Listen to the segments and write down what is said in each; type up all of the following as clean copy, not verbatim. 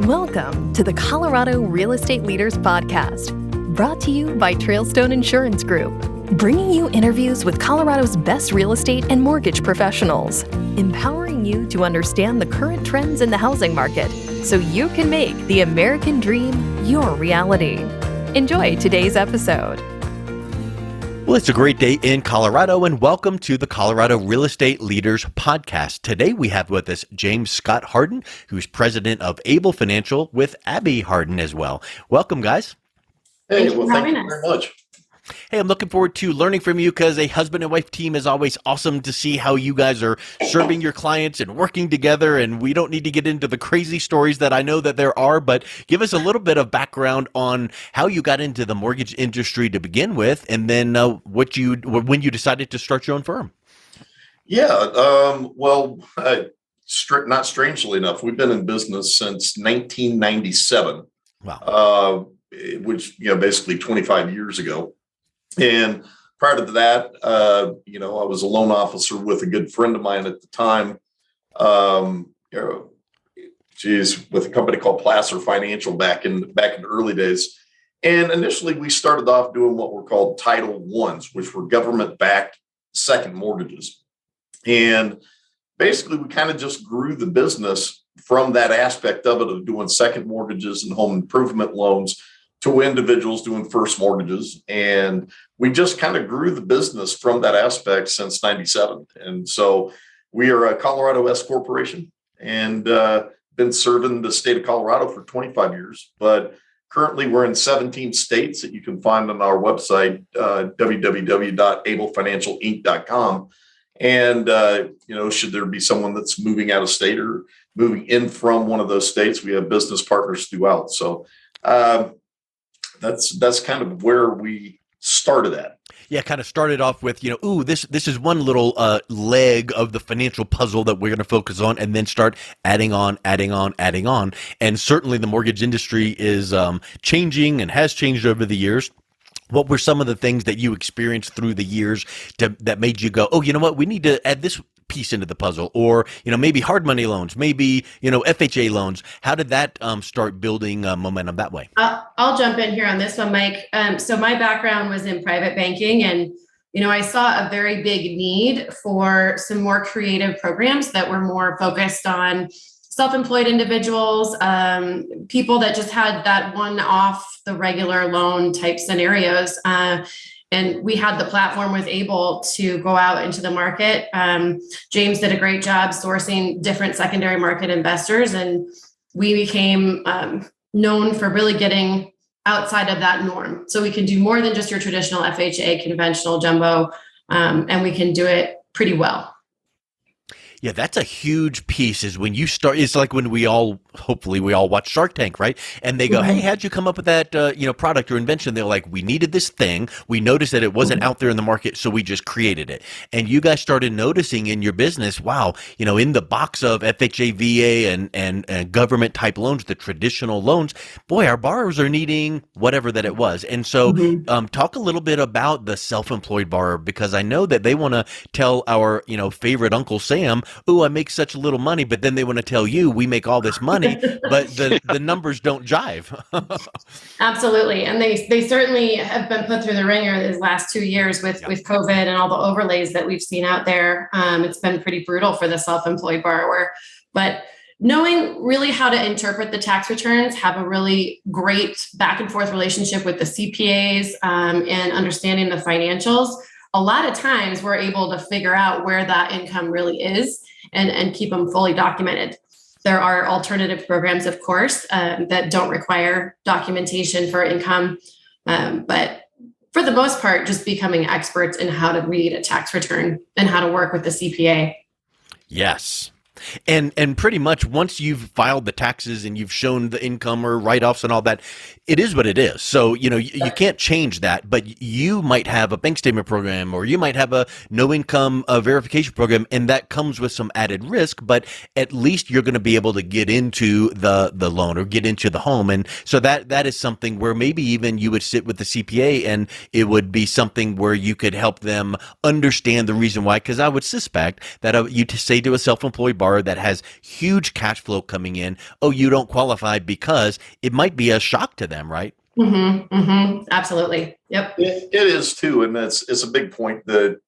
Welcome to the Colorado Real Estate Leaders Podcast, brought to you by Trailstone Insurance Group, bringing you interviews with Colorado's best real estate and mortgage professionals, empowering you to understand the current trends in the housing market so you can make the American dream your reality. Enjoy today's episode. Well, it's a great day in Colorado, and welcome to the Colorado Real Estate Leaders Podcast. Today we have with us James Scott Hardin, who's president of Able Financial with Abby Hardin as well. Welcome, guys. Hey, well, thank you very much. Hey, I'm looking forward to learning from you because a husband and wife team is always awesome to see how you guys are serving your clients and working together. And we don't need to get into the crazy stories that I know that there are, but give us a little bit of background on how you got into the mortgage industry to begin with, and then when you decided to start your own firm. Yeah, not strangely enough, we've been in business since 1997. Wow. Which, basically 25 years ago. And prior to that, I was a loan officer with a good friend of mine at the time. With a company called Placer Financial back in the early days. And initially, we started off doing what were called Title I's, which were government-backed second mortgages. And basically, we kind of just grew the business from that aspect of it, of doing second mortgages and home improvement loans, to individuals doing first mortgages. And we just kind of grew the business from that aspect since 97. And so we are a Colorado S corporation and been serving the state of Colorado for 25 years. But currently we're in 17 states that you can find on our website, www.ablefinancialinc.com. And, should there be someone that's moving out of state or moving in from one of those states, we have business partners throughout. So, that's kind of where we started at. Yeah, kind of started off with, this is one little leg of the financial puzzle that we're going to focus on, and then start adding on. And certainly the mortgage industry is changing and has changed over the years. What were some of the things that you experienced through the years that made you go, oh, you know what, we need to add this piece into the puzzle? Or, maybe hard money loans, maybe, FHA loans. How did that start building momentum that way? I'll jump in here on this one, Mike. So my background was in private banking, and, I saw a very big need for some more creative programs that were more focused on self-employed individuals, people that just had that one off the regular loan type scenarios. And we had the platform was able to go out into the market. James did a great job sourcing different secondary market investors, and we became known for really getting outside of that norm. So we can do more than just your traditional FHA, conventional jumbo, and we can do it pretty well. Yeah, that's a huge piece is when you start. It's like when hopefully we all watch Shark Tank, right? And they go, hey, how'd you come up with that, product or invention? They're like, we needed this thing. We noticed that it wasn't out there in the market, so we just created it. And you guys started noticing in your business, wow, in the box of FHA, VA and government type loans, the traditional loans, boy, our borrowers are needing whatever that it was. And so talk a little bit about the self-employed borrower, because I know that they want to tell our, favorite Uncle Sam, oh, I make such little money, but then they want to tell you we make all this money, but the numbers don't jive. Absolutely. And they certainly have been put through the ringer these last 2 years with COVID and all the overlays that we've seen out there. It's been pretty brutal for the self-employed borrower, but knowing really how to interpret the tax returns, have a really great back and forth relationship with the CPAs, and understanding the financials. A lot of times we're able to figure out where that income really is and keep them fully documented. There are alternative programs, of course, that don't require documentation for income. But for the most part, just becoming experts in how to read a tax return and how to work with the CPA. Yes. And pretty much once you've filed the taxes and you've shown the income or write-offs and all that, it is what it is. So, you can't change that, but you might have a bank statement program, or you might have a no income verification program, and that comes with some added risk, but at least you're going to be able to get into the loan or get into the home. And so that is something where maybe even you would sit with the CPA and it would be something where you could help them understand the reason why. Because I would suspect that you to say to a self-employed borrower, borrower that has huge cash flow coming in, oh, you don't qualify, because it might be a shock to them, right? Absolutely. Yep. It is too. And it's a big point that,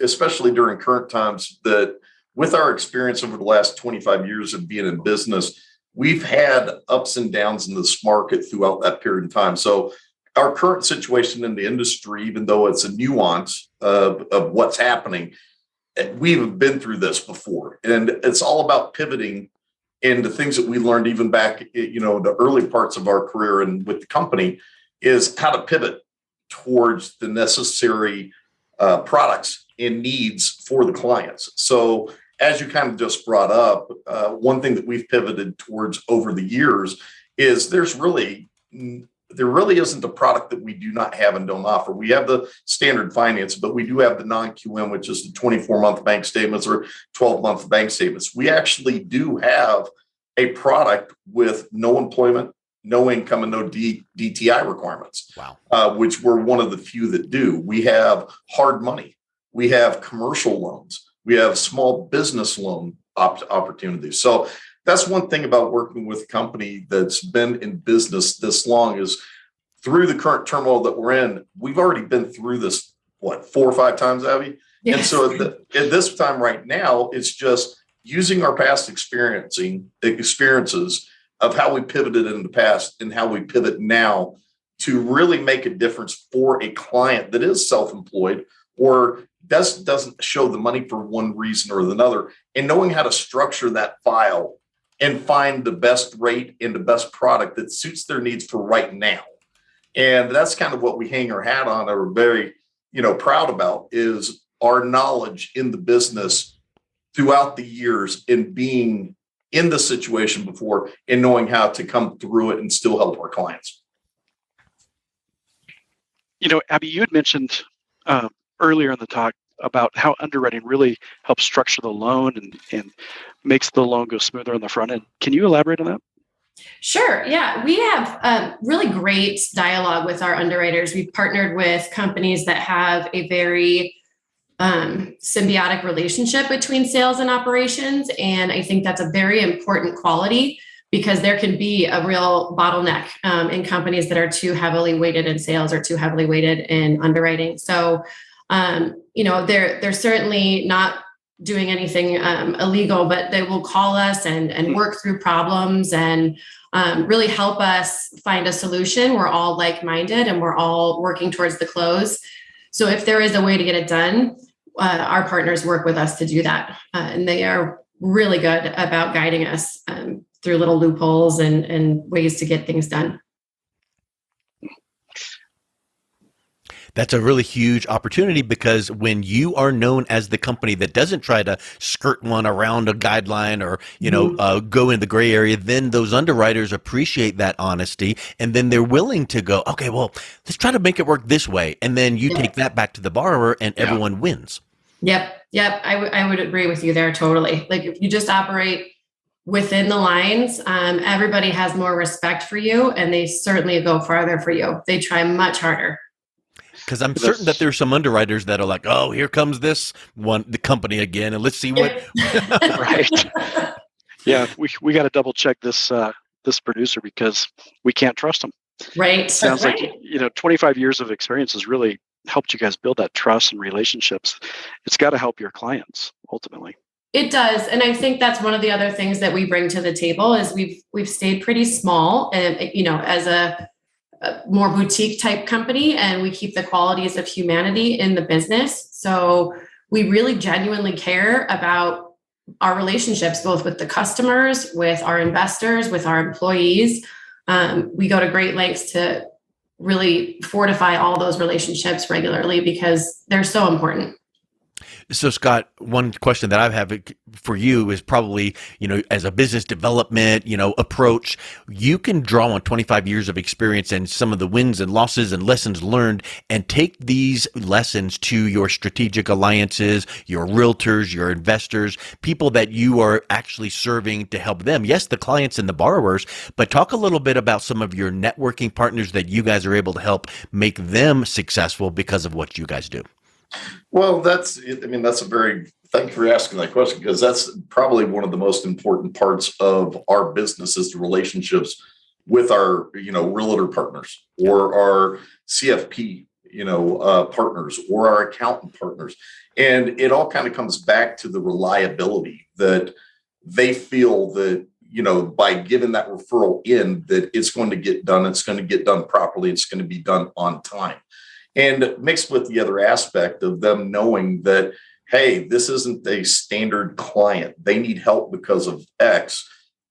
especially during current times, that with our experience over the last 25 years of being in business, we've had ups and downs in this market throughout that period of time. So our current situation in the industry, even though it's a nuance of what's happening, we've been through this before. And it's all about pivoting. And the things that we learned even back, the early parts of our career and with the company, is how to pivot towards the necessary products and needs for the clients. So as you kind of just brought up, one thing that we've pivoted towards over the years is there really isn't a product that we do not have and don't offer. We have the standard finance, but we do have the non-QM, which is the 24-month bank statements or 12-month bank statements. We actually do have a product with no employment, no income, and no DTI requirements. Wow. Which we're one of the few that do. We have hard money. We have commercial loans. We have small business loan opportunities. So that's one thing about working with a company that's been in business this long, is through the current turmoil that we're in, we've already been through this, 4 or 5 times, Abby? Yes. And so at this time right now, it's just using our past experiences of how we pivoted in the past and how we pivot now to really make a difference for a client that is self-employed or doesn't show the money for one reason or another, and knowing how to structure that file and find the best rate and the best product that suits their needs for right now. And that's kind of what we hang our hat on, or very, proud about, is our knowledge in the business throughout the years in being in the situation before and knowing how to come through it and still help our clients. Abby, you had mentioned earlier in the talk about how underwriting really helps structure the loan and makes the loan go smoother on the front end. Can you elaborate on that? Sure. Yeah, we have really great dialogue with our underwriters. We've partnered with companies that have a very symbiotic relationship between sales and operations. And I think that's a very important quality, because there can be a real bottleneck in companies that are too heavily weighted in sales or too heavily weighted in underwriting. So, they're certainly not doing anything illegal, but they will call us and work through problems and really help us find a solution. We're all like-minded and we're all working towards the close. So if there is a way to get it done, our partners work with us to do that. And they are really good about guiding us through little loopholes and ways to get things done. That's a really huge opportunity, because when you are known as the company that doesn't try to skirt one around a guideline or, go in the gray area, then those underwriters appreciate that honesty. And then they're willing to go, okay, well, let's try to make it work this way. And then you take that back to the borrower and everyone wins. Yep. I would agree with you there. Totally. Like, if you just operate within the lines, everybody has more respect for you, and they certainly go farther for you. They try much harder. Because I'm certain that there's some underwriters that are like, oh, here comes the company again, and let's see what. Right. Yeah, we got to double check this producer, because we can't trust him. Right. Sounds like 25 years of experience has really helped you guys build that trust and relationships. It's got to help your clients ultimately. It does, and I think that's one of the other things that we bring to the table is we've stayed pretty small, and as a more boutique type company, and we keep the qualities of humanity in the business. So we really genuinely care about our relationships, both with the customers, with our investors, with our employees. We go to great lengths to really fortify all those relationships regularly, because they're so important. So, Scott, one question that I have for you is probably, as a business development, approach, you can draw on 25 years of experience and some of the wins and losses and lessons learned, and take these lessons to your strategic alliances, your realtors, your investors, people that you are actually serving to help them. Yes, the clients and the borrowers, but talk a little bit about some of your networking partners that you guys are able to help make them successful because of what you guys do. Well, that's a very Thank you for asking that question, because that's probably one of the most important parts of our business is the relationships with our, realtor partners or our CFP, partners or our accountant partners. And it all kind of comes back to the reliability that they feel that, by giving that referral in, that it's going to get done, it's going to get done properly, it's going to be done on time. And mixed with the other aspect of them knowing that, hey, this isn't a standard client. They need help because of X.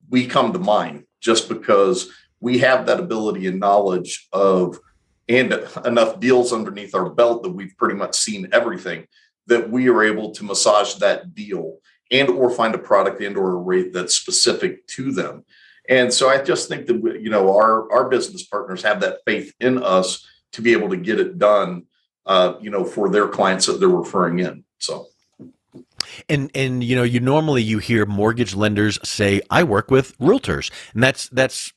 We come to mind just because we have that ability and knowledge of and enough deals underneath our belt that we've pretty much seen everything, that we are able to massage that deal and or find a product and or a rate that's specific to them. And so I just think that, our business partners have that faith in us to be able to get it done, for their clients that they're referring in. So. And you normally you hear mortgage lenders say, I work with realtors, and that's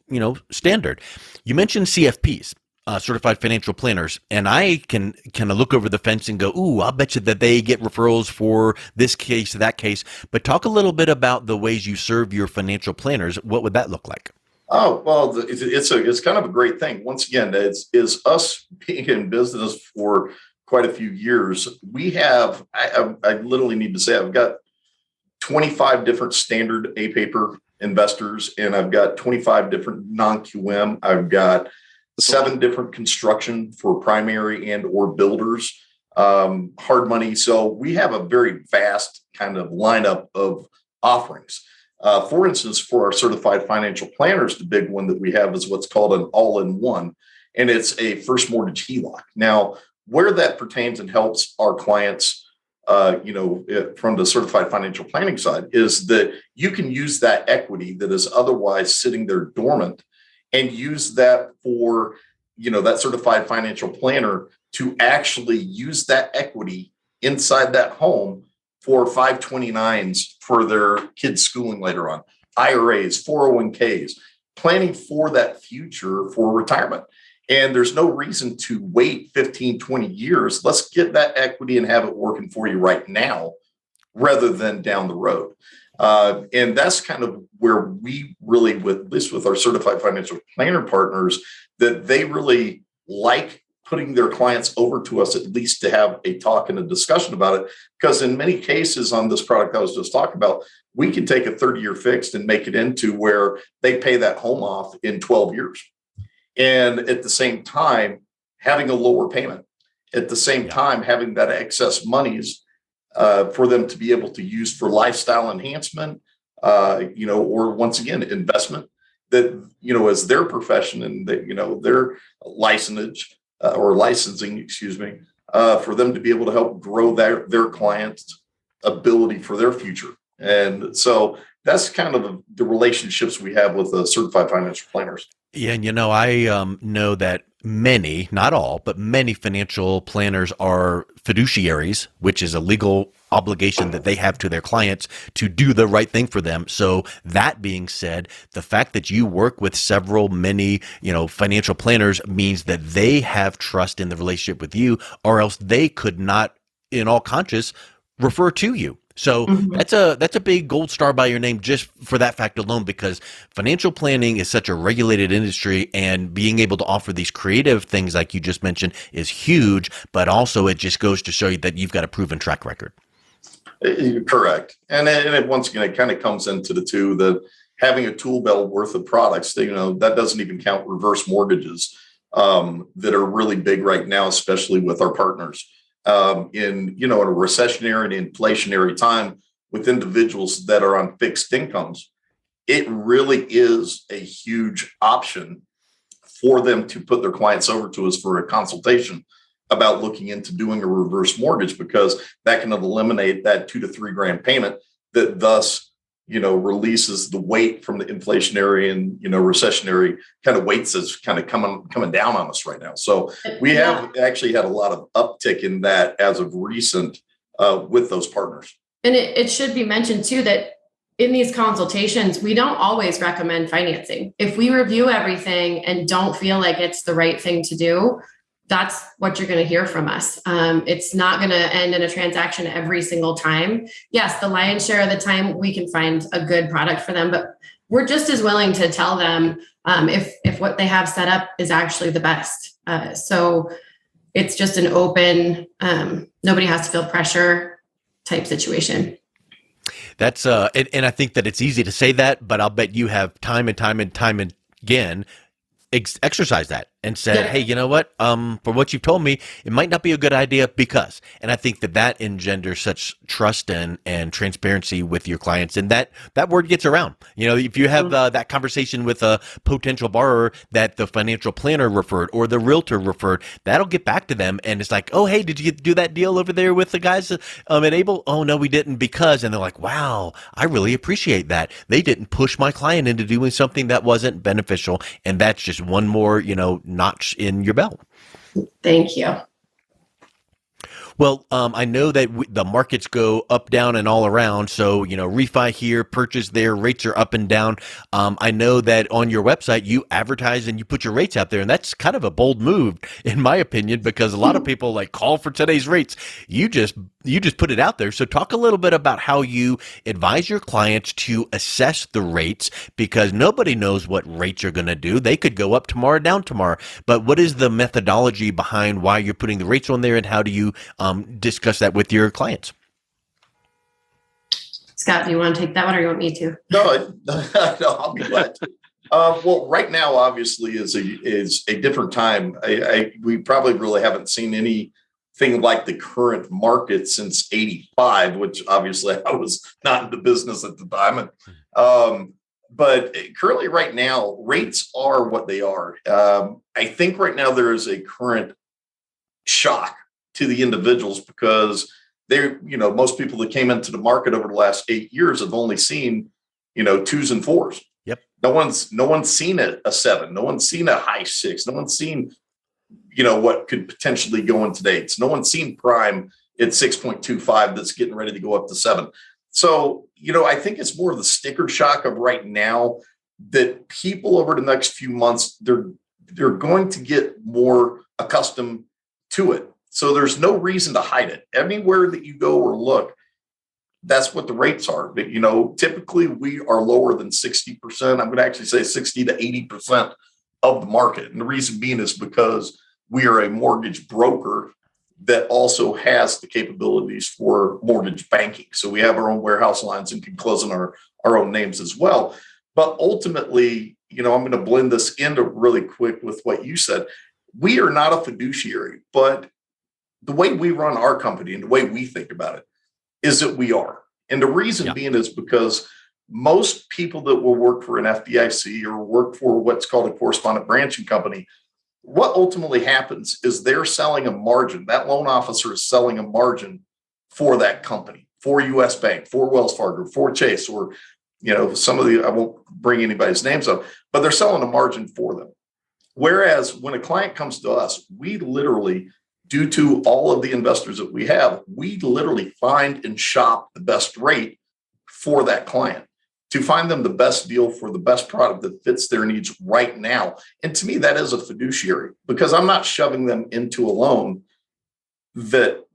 standard. You mentioned CFPs, certified financial planners, and I can kind of look over the fence and go, ooh, I'll bet you that they get referrals for this case, that case. But talk a little bit about the ways you serve your financial planners. What would that look like? Oh, well, it's kind of a great thing. Once again, is us being in business for quite a few years. We have, I literally need to say, I've got 25 different standard A paper investors, and I've got 25 different non-QM. I've got 7 different construction for primary and or builders, hard money. So we have a very vast kind of lineup of offerings. For instance, for our certified financial planners, the big one that we have is what's called an all-in-one, and it's a first mortgage HELOC. Now, where that pertains and helps our clients, from the certified financial planning side, is that you can use that equity that is otherwise sitting there dormant and use that for, that certified financial planner to actually use that equity inside that home for 529s for their kids' schooling later on, IRAs, 401ks, planning for that future for retirement. And there's no reason to wait 15, 20 years. Let's get that equity and have it working for you right now rather than down the road. And that's kind of where we really, at least with our certified financial planner partners, that they really like putting their clients over to us, at least to have a talk and a discussion about it. Because in many cases on this product I was just talking about, we can take a 30-year fixed and make it into where they pay that home off in 12 years. And at the same time, having a lower payment, at the same time, having that excess monies for them to be able to use for lifestyle enhancement, or once again, investment that, as their profession and that, their licensing, for them to be able to help grow their clients' ability for their future. And so that's kind of the relationships we have with the certified financial planners. Yeah, and I know that many, not all, but many financial planners are fiduciaries, which is a legal obligation that they have to their clients to do the right thing for them. So that being said, the fact that you work with many, financial planners means that they have trust in the relationship with you, or else they could not, in all conscience, refer to you. So that's a big gold star by your name just for that fact alone, because financial planning is such a regulated industry, and being able to offer these creative things like you just mentioned is huge, but also it just goes to show you that you've got a proven track record. Correct. And once again, it kind of comes into the two that having a tool belt worth of products, that doesn't even count reverse mortgages that are really big right now, especially with our partners. In a recessionary and inflationary time with individuals that are on fixed incomes, it really is a huge option for them to put their clients over to us for a consultation about looking into doing a reverse mortgage, because that can eliminate that $2 to $3 grand payment that thus, releases the weight from the inflationary and, recessionary kind of weights that's kind of coming down on us right now. So we have actually had a lot of uptick in that as of recent with those partners. And it should be mentioned too, that in these consultations, we don't always recommend financing. If we review everything and don't feel like it's the right thing to do, that's what you're going to hear from us. It's not going to end in a transaction every single time. Yes, the lion's share of the time we can find a good product for them, but we're just as willing to tell them if what they have set up is actually the best. So it's just an open, nobody has to feel pressure type situation. That's and I think that it's easy to say that, but I'll bet you have time and time again exercise that and said, hey, you know what? From what you've told me, it might not be a good idea because, and I think that engenders such trust and transparency with your clients, and that word gets around. If you have that conversation with a potential borrower that the financial planner referred or the realtor referred, that'll get back to them, and it's like, oh, hey, did you do that deal over there with the guys at Able? Oh, no, we didn't because, and they're like, wow, I really appreciate that. They didn't push my client into doing something that wasn't beneficial, and that's just one more, notch in your belt. Thank you. Well, I know that the markets go up, down, and all around. So, refi here, purchase there, rates are up and down. I know that on your website, you advertise and you put your rates out there. And that's kind of a bold move, in my opinion, because a lot of people call for today's rates. You just put it out there. So talk a little bit about how you advise your clients to assess the rates, because nobody knows what rates are going to do. They could go up tomorrow, down tomorrow. But what is the methodology behind why you're putting the rates on there, and how do you discuss that with your clients? Scott, do you want to take that one, or you want me to? No, I'll be glad to. Well, right now, obviously, is a different time. We probably really haven't seen anything like the current market since '85, which obviously I was not in the business at the time. But currently, right now, rates are what they are. I think right now there is a current shock to the individuals because most people that came into the market over the last 8 years have only seen, 2s and 4s. Yep. No one's seen a 7. No one's seen a high 6. No one's seen, what could potentially go into dates. No one's seen prime at 6.25 that's getting ready to go up to 7. So, I think it's more of the sticker shock of right now that people over the next few months, they're going to get more accustomed to it. So there's no reason to hide it. Anywhere that you go or look, that's what the rates are. But, typically we are lower than 60%. I'm going to actually say 60 to 80% of the market. And the reason being is because we are a mortgage broker that also has the capabilities for mortgage banking. So we have our own warehouse lines and can close in our own names as well. But ultimately, I'm going to blend this into really quick with what you said. We are not a fiduciary, but the way we run our company and the way we think about it is that we are. And the reason being is because most people that will work for an FDIC or work for what's called a correspondent branching company, what ultimately happens is they're selling a margin. That loan officer is selling a margin for that company, for US Bank, for Wells Fargo, for Chase, or, some of I won't bring anybody's names up, but they're selling a margin for them. Whereas when a client comes to us, we literally, due to all of the investors that we have, we literally find and shop the best rate for that client to find them the best deal for the best product that fits their needs right now. And to me, that is a fiduciary, because I'm not shoving them into a loan that,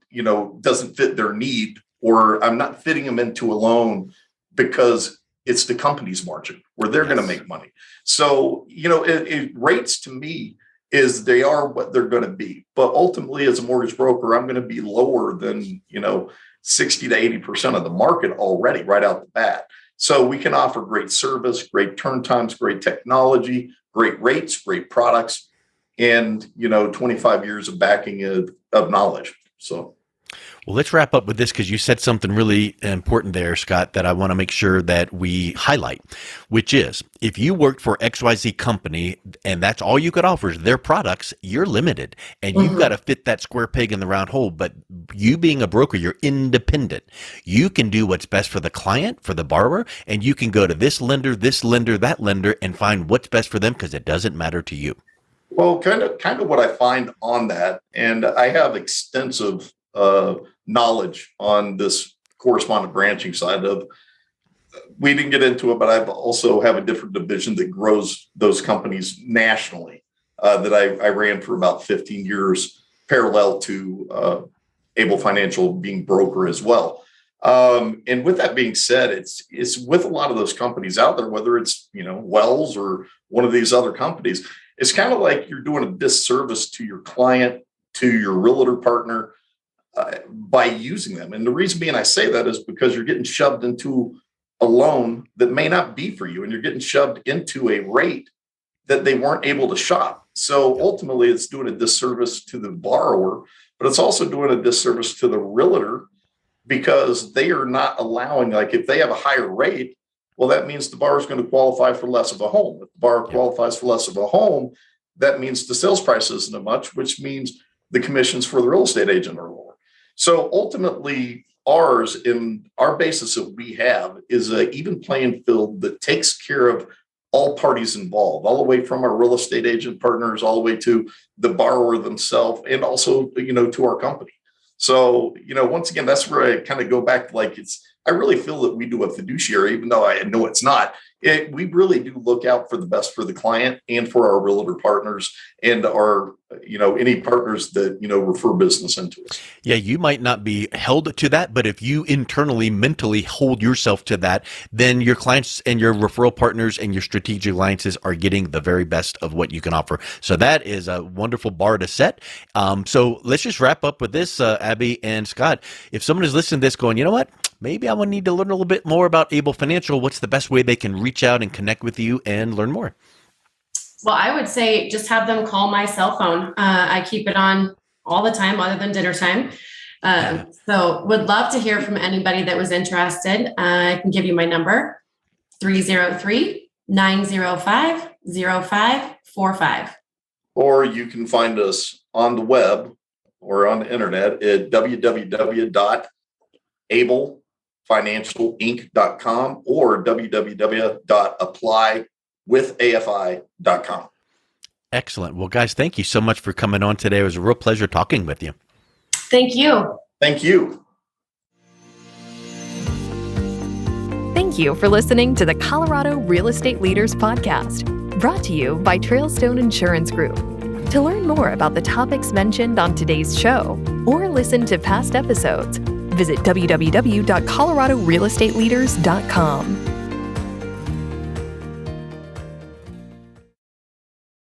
doesn't fit their need, or I'm not fitting them into a loan because it's the company's margin where they're going to make money. So, rates to me is they are what they're going to be. But ultimately, as a mortgage broker, I'm going to be lower than, 60 to 80% of the market already right out the bat. So we can offer great service, great turn times, great technology, great rates, great products, and, 25 years of backing of knowledge. So. Well, let's wrap up with this, because you said something really important there, Scott, that I want to make sure that we highlight, which is if you worked for XYZ company and that's all you could offer is their products, you're limited, and you've got to fit that square peg in the round hole. But you being a broker, you're independent. You can do what's best for the client, for the borrower, and you can go to this lender, that lender, and find what's best for them, because it doesn't matter to you. Well, kind of what I find on that, and I have extensive knowledge on this correspondent branching side of, we didn't get into it, but I also have a different division that grows those companies nationally. that I ran for about 15 years, parallel to Able Financial being broker as well. And with that being said, it's with a lot of those companies out there, whether it's, Wells or one of these other companies, it's kind of like you're doing a disservice to your client, to your realtor partner, by using them. And the reason being I say that is because you're getting shoved into a loan that may not be for you, and you're getting shoved into a rate that they weren't able to shop. So ultimately, it's doing a disservice to the borrower, but it's also doing a disservice to the realtor, because they are not allowing, like, if they have a higher rate, well, that means the borrower is going to qualify for less of a home. If the borrower qualifies for less of a home, that means the sales price isn't as much, which means the commissions for the real estate agent are lower. So ultimately, ours, in our basis that we have, is an even playing field that takes care of all parties involved, all the way from our real estate agent partners, all the way to the borrower themselves, and also, to our company. So, once again, that's where I kind of go back to, I really feel that we do a fiduciary, even though I know it's not. We really do look out for the best for the client and for our realtor partners and our, any partners that, refer business into us. Yeah, you might not be held to that, but if you internally, mentally hold yourself to that, then your clients and your referral partners and your strategic alliances are getting the very best of what you can offer. So that is a wonderful bar to set. So let's just wrap up with this, Abby and Scott. If someone is listening to this going, you know what? Maybe I would need to learn a little bit more about Able Financial. What's the best way they can reach out and connect with you and learn more? Well, I would say just have them call my cell phone. I keep it on all the time other than dinner time. So would love to hear from anybody that was interested. I can give you my number, 303-905-0545. Or you can find us on the web or on the internet at www.ablefinancialinc.com or www.applywithafi.com. Excellent. Well, guys, thank you so much for coming on today. It was a real pleasure talking with you. Thank you. Thank you. Thank you for listening to the Colorado Real Estate Leaders Podcast, brought to you by Trailstone Insurance Group. To learn more about the topics mentioned on today's show or listen to past episodes, visit www.coloradorealestateleaders.com.